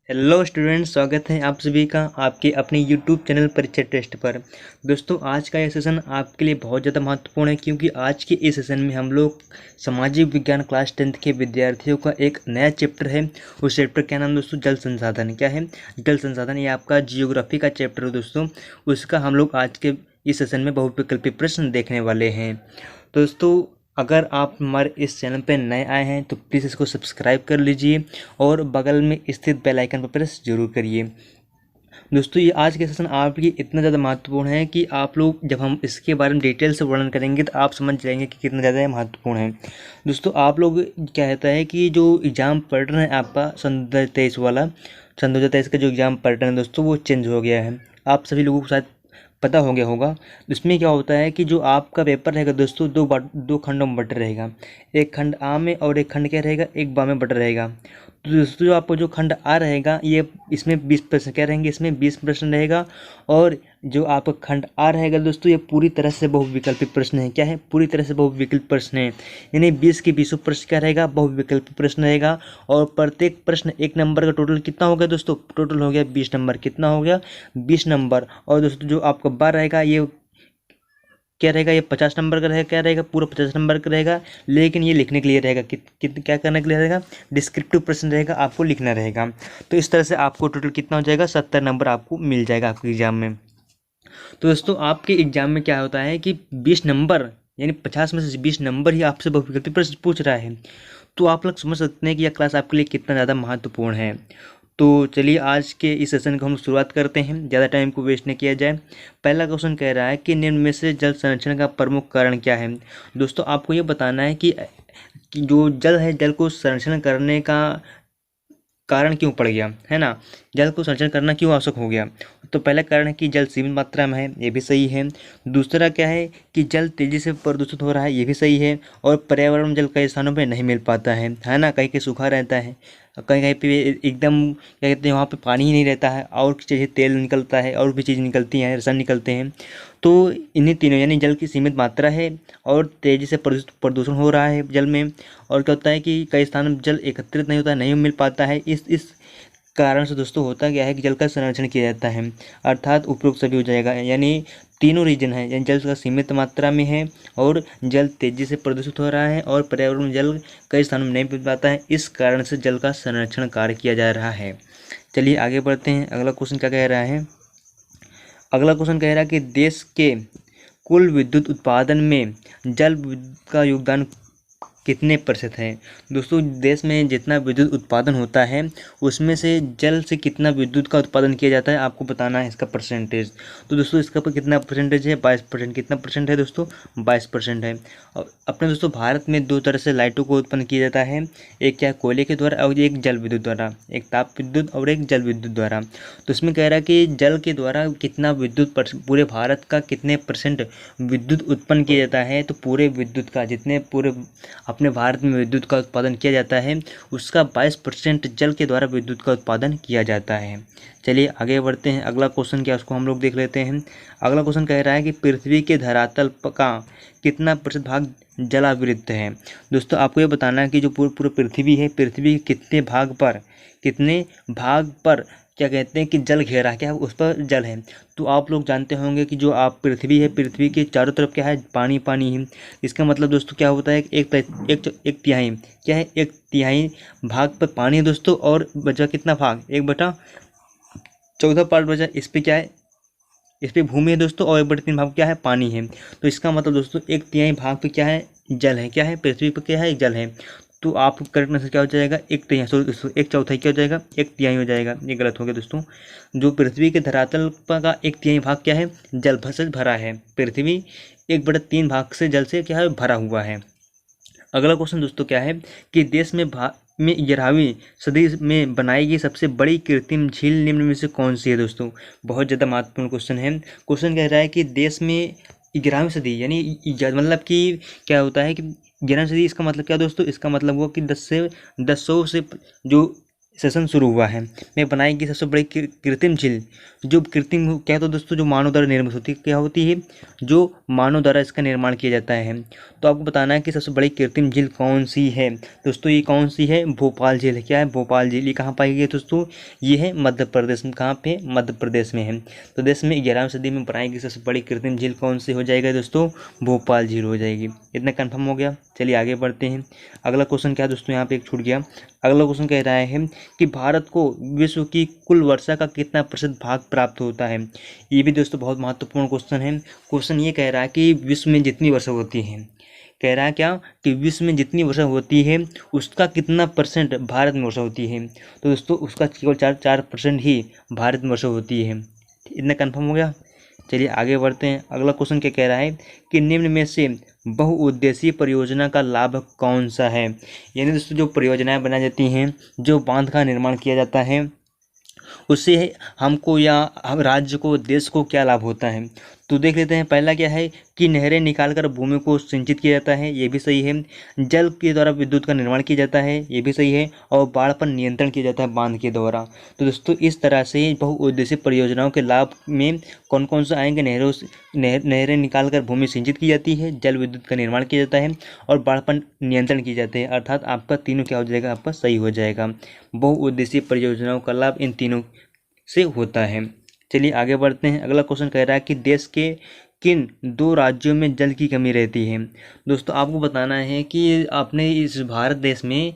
Hello students, स्वागत है आप सभी का आपके अपने यूट्यूब चैनल परिचय टेस्ट पर। दोस्तों, आज का ये सेशन आपके लिए बहुत ज़्यादा महत्वपूर्ण है क्योंकि आज के इस सेशन में हम लोग सामाजिक विज्ञान क्लास 10th के विद्यार्थियों का एक नया चैप्टर है। उस चैप्टर का नाम दोस्तों जल संसाधन। क्या है? जल संसाधन। ये आपका जियोग्राफी का चैप्टर है दोस्तों। उसका हम लोग आज के इस सेशन में बहुविकल्पी प्रश्न देखने वाले हैं। दोस्तों, अगर आप हमारे इस चैनल पर नए आए हैं तो प्लीज़ इसको सब्सक्राइब कर लीजिए और बगल में स्थित बेल आइकन पर प्रेस जरूर करिए। दोस्तों, ये आज के सेशन आपके लिए इतना ज़्यादा महत्वपूर्ण है कि आप लोग जब हम इसके बारे में डिटेल से वर्णन करेंगे तो आप समझ जाएंगे कि कितना ज़्यादा महत्वपूर्ण है। दोस्तों, आप लोग क्या होता है कि जो एग्ज़ाम पैटर्न है आपका सन 2023 वाला, सन 2023 का जो एग्ज़ाम पैटर्न है दोस्तों वो चेंज हो गया है। आप सभी लोगों को शायद पता हो गया होगा। इसमें क्या होता है कि जो आपका पेपर रहेगा दोस्तों दो खंडों में बटा रहेगा। एक खंड आ में और एक खंड क्या रहेगा, एक बा में बटा रहेगा। तो दोस्तों, जो आपको जो खंड आ रहेगा ये इसमें 20 प्रश्न क्या रहेंगे, इसमें 20 प्रश्न रहेगा। और जो आपका खंड आ रहेगा दोस्तों ये पूरी तरह से बहुविकल्पी प्रश्न है। क्या है? पूरी तरह से बहुविकल्पी प्रश्न है। यानी 20 के 20 प्रश्न क्या रहेगा, बहुविकल्पी प्रश्न रहेगा। और प्रत्येक प्रश्न एक नंबर का टोटल कितना हो गया दोस्तों? टोटल हो गया 20 नंबर। कितना हो गया? 20 नंबर। और दोस्तों जो आपका बार रहेगा ये क्या रहेगा, ये 50 नंबर का रहेगा। क्या रहेगा? पूरा 50 नंबर का रहेगा। लेकिन ये लिखने के लिए रहेगा क्या करने के लिए रहेगा? डिस्क्रिप्टिव प्रश्न रहेगा, आपको लिखना रहेगा। तो इस तरह से आपको टोटल कितना हो जाएगा, 70 नंबर आपको मिल जाएगा आपके एग्जाम में। तो दोस्तों, आपके एग्जाम में क्या होता है कि 20 नंबर यानी 50 में से 20 नंबर ही आपसे बहुविकल्पी प्रश्न पूछ रहा है। तो आप लोग समझ सकते हैं कि यह क्लास आपके लिए कितना ज़्यादा महत्वपूर्ण है। तो चलिए आज के इस सेशन को हम शुरुआत करते हैं, ज़्यादा टाइम को वेस्ट नहीं किया जाए। पहला क्वेश्चन कह रहा है कि निम्न में से जल संरक्षण का प्रमुख कारण क्या है। दोस्तों, आपको ये बताना है कि जो जल है, जल को संरक्षण करने का कारण क्यों पड़ गया है ना। जल को संरक्षण करना क्यों आवश्यक हो गया। तो पहला कारण है कि जल सीमित मात्रा में है, ये भी सही है। दूसरा क्या है कि जल तेजी से प्रदूषित हो रहा है, ये भी सही है। और पर्यावरण में जल कई स्थानों पे नहीं मिल पाता है ना। कहीं कहीं सूखा रहता है, कहीं कहीं पे एकदम क्या कहते हैं वहाँ पे पानी ही नहीं रहता है, और चीज़ें तेल निकलता है और भी चीज़ निकलती हैं, रसायन निकलते हैं। तो इन्हीं तीनों यानी जल की सीमित मात्रा है और तेज़ी से प्रदूषण हो रहा है जल में। और क्या होता है कि कई स्थानों में जल एकत्रित नहीं होता, नहीं मिल पाता है। इस कारण से दोस्तों होता क्या है कि जल का संरक्षण किया जाता है, अर्थात उपरोक्त सभी हो जाएगा। यानी तीनों रीजन है, यानी जल का सीमित मात्रा में है और जल तेजी से प्रदूषित हो रहा है और पर्यावरण में जल कई स्थानों में नहीं मिल पाता है। इस कारण से जल का संरक्षण कार्य किया जा रहा है। चलिए आगे बढ़ते हैं। अगला क्वेश्चन क्या कह रहा है। अगला क्वेश्चन कह रहा है कि देश के कुल विद्युत उत्पादन में जल विद्युत का योगदान कितने प्रतिशत है। दोस्तों, देश में जितना विद्युत उत्पादन होता है उसमें से जल से कितना विद्युत का उत्पादन किया जाता है आपको बताना है इसका परसेंटेज। तो दोस्तों, इसका पर कितना परसेंटेज है? 22%। कितना परसेंट है दोस्तों? 22% है। और अपने दोस्तों भारत में दो तरह से लाइटों को उत्पन्न किया जाता है, एक क्या कोयले के द्वारा और एक जल विद्युत द्वारा, एक ताप विद्युत और एक जल विद्युत द्वारा। तो इसमें कह रहा है कि जल के द्वारा कितना विद्युत पूरे भारत का कितने परसेंट विद्युत उत्पन्न किया जाता है। तो पूरे विद्युत का जितने पूरे अपने भारत में विद्युत का उत्पादन किया जाता है उसका 22% जल के द्वारा विद्युत का उत्पादन किया जाता है। चलिए आगे बढ़ते हैं। अगला क्वेश्चन क्या उसको हम लोग देख लेते हैं। अगला क्वेश्चन कह रहा है कि पृथ्वी के धरातल का कितना प्रतिशत भाग जलावृत है। दोस्तों, आपको ये बताना है कि जो पूरी पृथ्वी है, पृथ्वी के कितने भाग पर क्या कहते हैं कि जल घेरा है, क्या उस पर जल है। तो आप लोग जानते होंगे कि जो आप पृथ्वी है, पृथ्वी के चारों तरफ क्या है, पानी पानी है। इसका मतलब दोस्तों क्या होता है कि एक तिहाई क्या है, एक तिहाई भाग पर पानी है दोस्तों, और बचा कितना भाग, 1/14 बचा इस पे क्या है, इस पे भूमि है दोस्तों, और 1/3 भाग क्या है, पानी है। तो इसका मतलब दोस्तों एक तिहाई भाग पे क्या है, जल है। क्या है? पृथ्वी पर क्या है, जल है। तो आप करेक्ट आंसर क्या हो जाएगा, एक तिहाई, सॉरी 1/4 क्या हो जाएगा, एक तिहाई हो जाएगा। ये गलत हो गया दोस्तों। जो पृथ्वी के धरातल का एक तिहाई भाग क्या है, जल से भरा है। पृथ्वी 1/3 भाग से जल से क्या है, भरा हुआ है। अगला क्वेश्चन दोस्तों क्या है कि देश में 11वीं सदी में बनाई गई सबसे बड़ी कृत्रिम झील निम्न में से कौन सी है। दोस्तों, बहुत ज़्यादा महत्वपूर्ण क्वेश्चन है। क्वेश्चन कह रहा है कि देश में 11वीं सदी यानी मतलब कि क्या होता है कि 11वीं सदी, इसका मतलब क्या दोस्तों, इसका मतलब हुआ कि 10 से जो सेशन शुरू हुआ है में बनाई गई सबसे बड़ी कृत्रिम झील। जो कृत्रिम क्या तो दोस्तों जो मानव द्वारा निर्मित होती है, क्या होती है, जो मानव द्वारा इसका निर्माण किया जाता है। तो आपको बताना है कि सबसे बड़ी कृत्रिम झील कौन सी है। दोस्तों ये कौन सी है, भोपाल झील है। क्या है, भोपाल झील। ये कहाँ पाई गई है दोस्तों, ये है मध्य प्रदेश में। कहाँ पे, मध्य प्रदेश में है। तो देश में 11वीं सदी में बनाई गई सबसे बड़ी कृत्रिम झील कौन सी हो जाएगा दोस्तों, भोपाल झील हो जाएगी। इतना कन्फर्म हो गया। चलिए आगे बढ़ते हैं। अगला क्वेश्चन क्या है दोस्तों, यहाँ पे एक छूट गया। अगला क्वेश्चन कह रहा है कि भारत को विश्व की कुल वर्षा का कितना प्रतिशत भाग प्राप्त होता है। ये भी दोस्तों बहुत महत्वपूर्ण क्वेश्चन है। क्वेश्चन ये कह रहा है कि विश्व में जितनी वर्षा होती है, कह रहा है क्या कि विश्व में जितनी वर्षा होती है उसका कितना परसेंट भारत में वर्षा होती है। तो दोस्तों उसका केवल 4% ही भारत में वर्षा होती है। इतना कन्फर्म हो गया। चलिए आगे बढ़ते हैं। अगला क्वेश्चन क्या कह रहा है कि निम्न में से बहुउद्देशीय परियोजना का लाभ कौन सा है। यानी दोस्तों जो परियोजनाएं बनाई जाती हैं, जो बांध का निर्माण किया जाता है, उससे हमको या हम राज्य को, देश को क्या लाभ होता है। तो देख लेते हैं। पहला क्या है कि नहरें निकालकर भूमि को सिंचित किया जाता है, ये भी सही है। जल के द्वारा विद्युत का निर्माण किया जाता है, ये भी सही है। और बाढ़ पर नियंत्रण किया जाता है बांध के द्वारा। तो दोस्तों इस तरह से बहुउद्देशीय परियोजनाओं के लाभ में कौन कौन से आएंगे, नहरें निकाल कर भूमि सिंचित की जाती है, जल विद्युत का निर्माण किया जाता है और बाढ़ पर नियंत्रण किए जाते हैं। अर्थात आपका तीनों क्या हो जाएगा, आपका सही हो जाएगा। बहुउद्देशीय परियोजनाओं का लाभ इन तीनों से होता है। चलिए आगे बढ़ते हैं। अगला क्वेश्चन कह रहा है कि देश के किन 2 राज्यों में जल की कमी रहती है। दोस्तों आपको बताना है कि अपने इस भारत देश में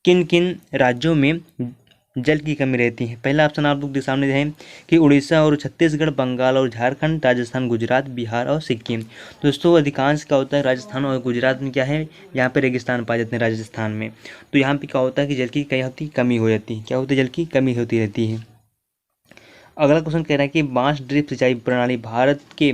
किन किन राज्यों में जल की कमी रहती है। पहला ऑप्शन आप लोग के सामने है कि उड़ीसा और छत्तीसगढ़, बंगाल और झारखंड, राजस्थान, गुजरात, बिहार और सिक्किम। दोस्तों अधिकांश क्या होता है, राजस्थान और गुजरात में क्या है, यहाँ पे रेगिस्तान पाए जाते हैं राजस्थान में। तो यहाँ पे क्या होता है कि जल की क्या होती, कमी हो जाती है। क्या होती है, जल की कमी होती रहती है। अगला क्वेश्चन कह रहा है कि बांस ड्रिप सिंचाई प्रणाली भारत के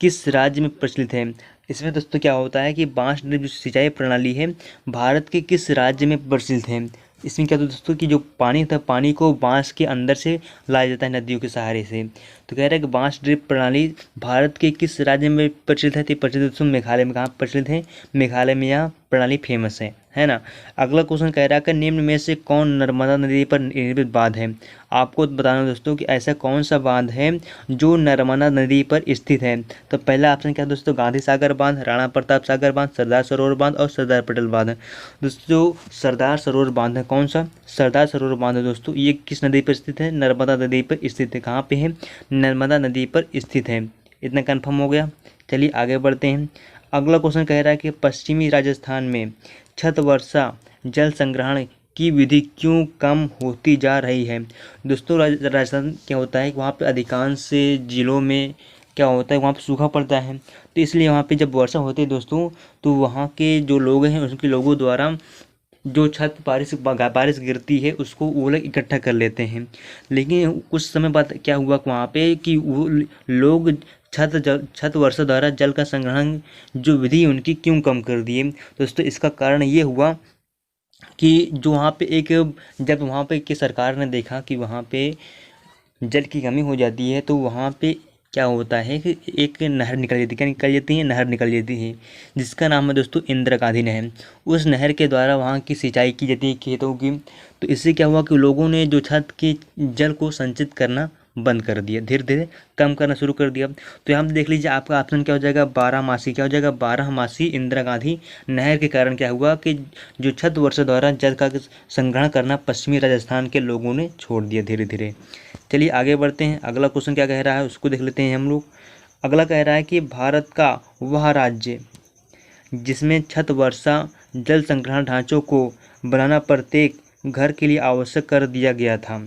किस राज्य में प्रचलित है। इसमें दोस्तों क्या होता है कि बांस ड्रिप सिंचाई प्रणाली है भारत के किस राज्य में प्रचलित है। इसमें क्या दोस्तों कि जो पानी था, पानी को बांस के अंदर से लाया जाता है नदियों के सहारे से। तो कह रहा है कि बांस ड्रिप प्रणाली भारत के किस राज्य में प्रचलित है। तो प्रचलित दोस्तों मेघालय में। कहाँ प्रचलित है, मेघालय में यह प्रणाली फेमस है ना। अगला क्वेश्चन कह रहा है कि निम्न में से कौन नर्मदा नदी पर निर्मित बांध है। आपको बताना दोस्तों कि ऐसा कौन सा बांध है जो नर्मदा नदी पर स्थित है। तो पहला ऑप्शन क्या है दोस्तों, गांधी सागर बांध, राणा प्रताप सागर बांध, सरदार सरोवर बांध और सरदार पटेल बांध। दोस्तों सरदार सरोवर बांध है, कौन सा, सरदार सरोवर बांध है दोस्तों। ये किस नदी पर स्थित है, नर्मदा नदी पर स्थित है। कहाँ पे है, नर्मदा नदी पर स्थित है। इतना कन्फर्म हो गया। चलिए आगे बढ़ते हैं। अगला क्वेश्चन कह रहा है कि पश्चिमी राजस्थान में छत वर्षा जल संग्रहण की विधि क्यों कम होती जा रही है। दोस्तों राजस्थान क्या होता है कि वहाँ पे अधिकांश जिलों में क्या होता है, वहाँ पे सूखा पड़ता है। तो इसलिए वहाँ पे जब वर्षा होती है दोस्तों, तो वहाँ के जो लोग हैं उनके लोगों द्वारा जो छत बारिश गिरती है उसको वो लोग इकट्ठा कर लेते हैं। लेकिन कुछ समय बाद क्या हुआ वहाँ पे कि वो लोग छत वर्षा द्वारा जल का संग्रहण जो विधि उनकी क्यों कम कर दिए। दोस्तों इसका कारण ये हुआ कि जो वहाँ पे जब वहाँ पे की सरकार ने देखा कि वहाँ पे जल की कमी हो जाती है, तो वहाँ पे क्या होता है कि एक नहर निकल जाती है। क्या निकल जाती है, नहर निकल जाती है, जिसका नाम है दोस्तों इंदिरा गांधी नहर। उस नहर के द्वारा वहाँ की सिंचाई की जाती है खेतों की। तो इससे क्या हुआ कि लोगों ने जो छत के जल को संचित करना बंद कर दिया, धीरे धीरे कम करना शुरू कर दिया। तो यहाँ देख लीजिए आपका ऑप्शन क्या हो जाएगा, 12मासी। क्या हो जाएगा, 12मासी इंदिरा गांधी नहर के कारण क्या हुआ कि जो छत वर्षा द्वारा जल का संग्रहण करना पश्चिमी राजस्थान के लोगों ने छोड़ दिया धीरे धीरे। चलिए आगे बढ़ते हैं। अगला क्वेश्चन क्या कह रहा है उसको देख लेते हैं हम लोग। अगला कह रहा है कि भारत का वह राज्य जिसमें छत वर्षा जल संग्रहण ढांचों को बनाना प्रत्येक घर के लिए आवश्यक कर दिया गया था।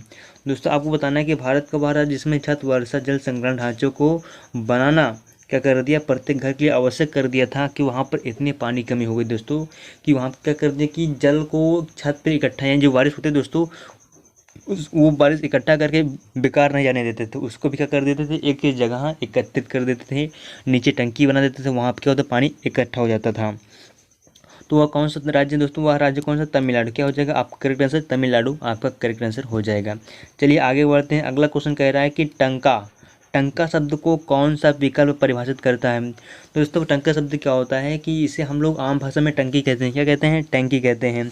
दोस्तों आपको बताना है कि भारत का वह राज्य जिसमें छत वर्षा जल संग्रहण ढांचों को बनाना क्या कर दिया, प्रत्येक घर के लिए आवश्यक कर दिया था। कि वहाँ पर इतनी पानी कमी हो गई दोस्तों कि वहाँ पर क्या कर दिया कि जल को छत पर इकट्ठा, यानी जो बारिश होती है दोस्तों वो बारिश इकट्ठा करके बेकार नहीं जाने देते थे, उसको भी क्या कर देते थे, एक जगह एकत्रित कर देते थे, नीचे टंकी बना देते थे, वहाँ पर क्या होता पानी इकट्ठा हो जाता था। तो वह कौन सा राज्य दोस्तों, वह राज्य कौन सा, तमिलनाडु। क्या हो जाएगा आपका करेक्ट आंसर, तमिलनाडु आपका करेक्ट आंसर हो जाएगा। चलिए आगे बढ़ते हैं। अगला क्वेश्चन कह रहा है कि टंका शब्द को कौन सा विकल्प परिभाषित करता है। तो दोस्तों टंका शब्द क्या होता है कि इसे हम लोग आम भाषा में टंकी कहते हैं। क्या कहते हैं, टंकी कहते हैं।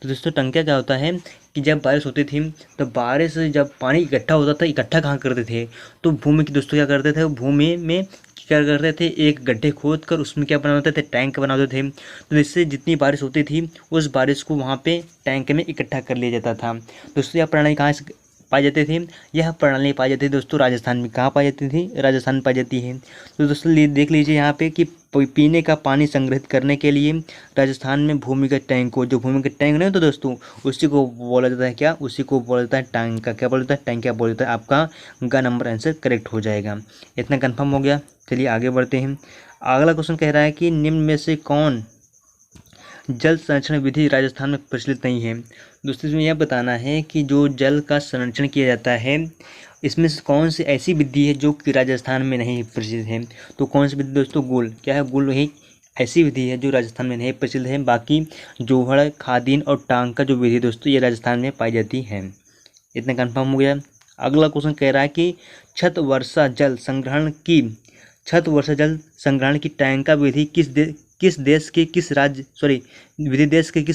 तो दोस्तों टंकियाँ क्या होता है कि जब बारिश होती थी तो बारिश जब पानी इकट्ठा होता था, इकट्ठा कहाँ करते थे, तो भूमि की दोस्तों क्या करते थे, भूमि में क्या करते थे, एक गड्ढे खोद कर उसमें क्या बनाते थे, टैंक बनाते थे। तो इससे जितनी बारिश होती थी उस बारिश को वहाँ पे टैंक में इकट्ठा कर लिया जाता था। दोस्तों यह प्रणाली कहाँ से पाई जाती थी, यह प्रणाली पाई जाती थी दोस्तों राजस्थान में। कहाँ पाई जाती थी, राजस्थान में पाई जाती है। तो दोस्तों देख लीजिए यहाँ पे कि पीने का पानी संग्रहित करने के लिए राजस्थान में भूमिगत टैंक को, जो भूमिगत टैंक नहीं तो दोस्तों उसी को बोला जाता है क्या, उसी को बोला जाता है टैंक का। क्या बोला जाता है, टैंक। क्या बोला जाता है, आपका ग नंबर आंसर करेक्ट हो जाएगा। इतना कंफर्म हो गया। चलिए आगे बढ़ते हैं। अगला क्वेश्चन कह रहा है कि निम्न में से कौन जल संरक्षण विधि राजस्थान में प्रचलित नहीं है। दोस्तों इसमें यह बताना है कि जो जल का संरक्षण किया जाता है इसमें से कौन सी ऐसी विधि है जो कि राजस्थान में नहीं प्रचलित है। तो कौन सी विधि दोस्तों, गुल। क्या है, गुल ही ऐसी विधि है जो राजस्थान में नहीं प्रचलित है। बाकी जोहड़, खादीन और टांग का जो विधि दोस्तों ये राजस्थान में पाई जाती है। इतना कंफर्म हो गया। अगला क्वेश्चन कह रहा है कि छत वर्षा जल संग्रहण की टैंक का विधि किस देश के किस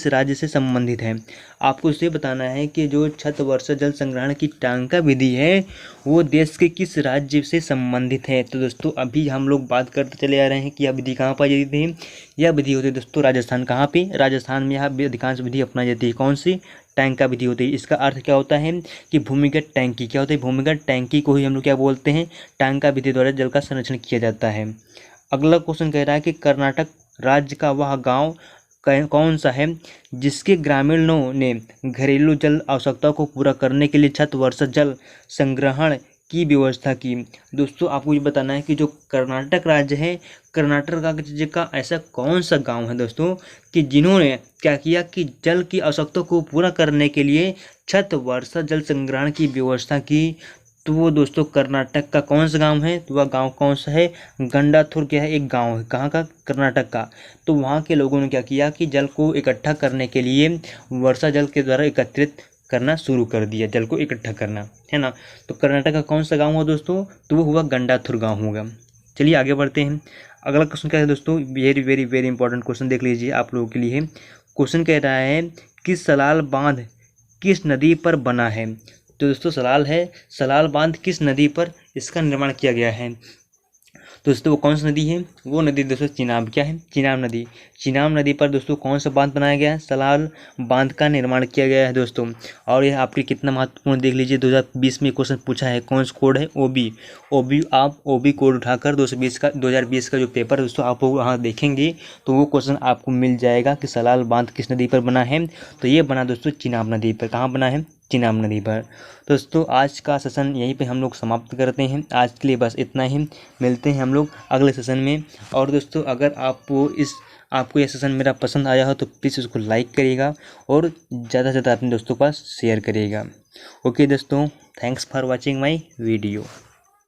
राज्य से संबंधित है। आपको इसे बताना है कि जो छत वर्षा जल संग्रहण की टैंक का विधि है वो देश के किस राज्य से संबंधित है। तो दोस्तों अभी हम लोग बात करते चले आ रहे हैं कि यह विधि कहाँ पाई जाती है। यह विधि होती है दोस्तों राजस्थान। कहाँ पे, राजस्थान में यह अधिकांश विधि अपनाई जाती है। कौन सी, टैंक का विधि होती है। इसका अर्थ क्या होता है कि भूमिगत टैंकी। क्या होता है, भूमिगत टैंकी को ही हम लोग क्या बोलते हैं, टैंक का विधि द्वारा जल का संरक्षण किया जाता है। अगला क्वेश्चन कह रहा है कि कर्नाटक राज्य का वह गांव कौन सा है जिसके ग्रामीणों ने घरेलू जल आवश्यकता को पूरा करने के लिए छत वर्षा जल संग्रहण की व्यवस्था की। दोस्तों आपको ये बताना है कि जो कर्नाटक राज्य है, कर्नाटक राज्य का ऐसा कौन सा गांव है दोस्तों कि जिन्होंने क्या किया कि जल की आवश्यकता को पूरा करने के लिए छत वर्षा जल संग्रहण की व्यवस्था की। तो वो दोस्तों कर्नाटक का कौन सा गांव है, तो वह गांव कौन सा है, गंडाथुर। क्या है, एक गांव है। कहाँ का, कर्नाटक का। तो वहाँ के लोगों ने क्या किया कि जल को इकट्ठा करने के लिए वर्षा जल के द्वारा एकत्रित करना शुरू कर दिया, जल को इकट्ठा करना, है ना। तो कर्नाटक का कौन सा गाँव हुआ दोस्तों, तो वो हुआ गंडाथुर गाँव होगा। चलिए आगे बढ़ते हैं। अगला क्वेश्चन क्या है दोस्तों, very very very important question देख लीजिए आप लोगों के लिए। क्वेश्चन कह रहा है कि सलाल बांध किस नदी पर बना है। तो दोस्तों सलाल बांध किस नदी पर इसका निर्माण किया गया है। तो दोस्तों वो कौन सी नदी है, वो नदी दोस्तों चिनाब। क्या है, चिनाब नदी। चिनाब नदी पर दोस्तों कौन सा बांध बनाया गया है, सलाल बांध का निर्माण किया गया है दोस्तों। और यह आपके कितना महत्वपूर्ण देख लीजिए, 2020 में क्वेश्चन पूछा है। कौन सा कोड है, ओबी। आप ओबी कोड उठाकर 2020 का जो पेपर दोस्तों आप वहाँ देखेंगे तो वो क्वेश्चन आपको मिल जाएगा कि सलाल बांध किस नदी पर बना है। तो ये बना दोस्तों चिनाब नदी पर। कहाँ बना है, चिनाब नदी पर। दोस्तों आज का सेशन यहीं पे हम लोग समाप्त करते हैं। आज के लिए बस इतना ही। मिलते हैं हम लोग अगले सेशन में। और दोस्तों अगर आपको यह सेशन मेरा पसंद आया हो तो प्लीज़ उसको लाइक करिएगा और ज़्यादा से ज़्यादा अपने दोस्तों के पास शेयर करिएगा। ओके दोस्तों, thanks for watching my video.